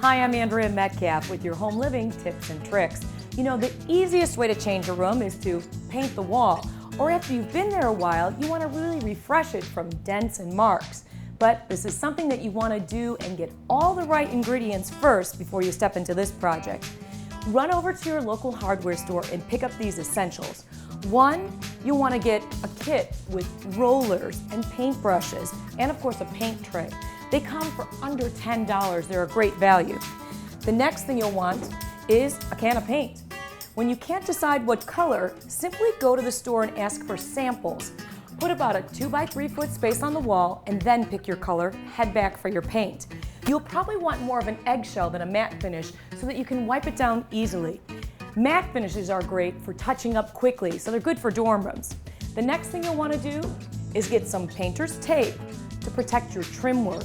Hi, I'm Andrea Metcalf with your home living tips and tricks. You know, the easiest way to change a room is to paint the wall. Or after you've been there a while, you want to really refresh it from dents and marks. But this is something that you want to do and get all the right ingredients first before you step into this project. Run over to your local hardware store and pick up these essentials. One, you'll want to get a kit with rollers and paintbrushes and of course a paint tray. They come for under $10. They're a great value. The next thing you'll want is a can of paint. When you can't decide what color, simply go to the store and ask for samples. Put about a 2 by 3 foot space on the wall and then pick your color, head back for your paint. You'll probably want more of an eggshell than a matte finish so that you can wipe it down easily. Matte finishes are great for touching up quickly, so they're good for dorm rooms. The next thing you'll want to do is get some painter's tape to protect your trim work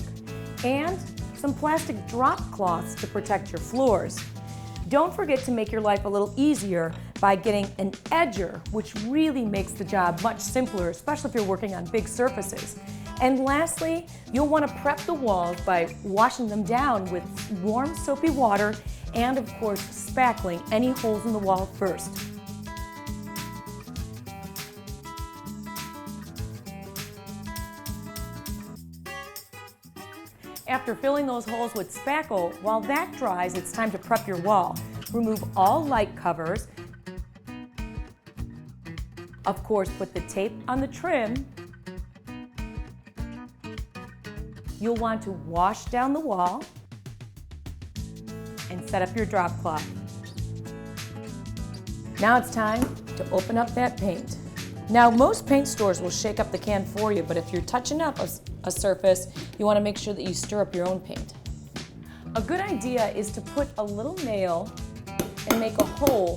and some plastic drop cloths to protect your floors. Don't forget to make your life a little easier by getting an edger, which really makes the job much simpler, especially if you're working on big surfaces. And lastly, you'll want to prep the walls by washing them down with warm soapy water and of course spackling any holes in the wall first. After filling those holes with spackle, while that dries, it's time to prep your wall. Remove all light covers. Of course, put the tape on the trim. You'll want to wash down the wall and set up your drop cloth. Now it's time to open up that paint. Now, most paint stores will shake up the can for you, but if you're touching up a surface, you want to make sure that you stir up your own paint. A good idea is to put a little nail and make a hole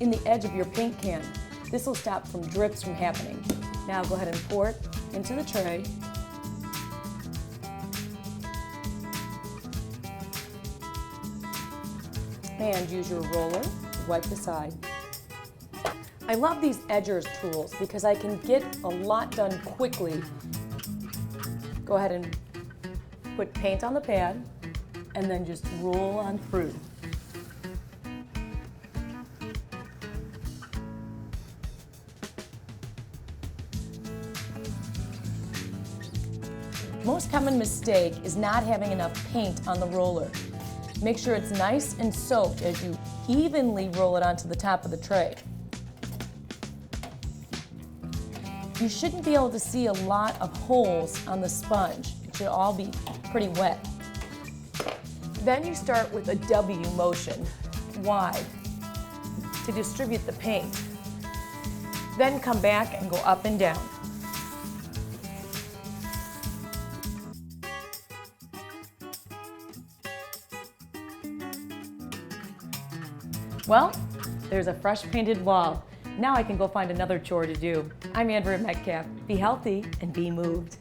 in the edge of your paint can. This will stop drips from happening. Now go ahead and pour it into the tray. And use your roller to wipe the side. I love these edgers tools because I can get a lot done quickly. Go ahead and put paint on the pad and then just roll on through. Most common mistake is not having enough paint on the roller. Make sure it's nice and soaked as you evenly roll it onto the top of the tray. You shouldn't be able to see a lot of holes on the sponge. It should all be pretty wet. Then you start with a W motion, wide, to distribute the paint. Then come back and go up and down. Well, there's a fresh painted wall. Now I can go find another chore to do. I'm Andrea Metcalf. Be healthy and be moved.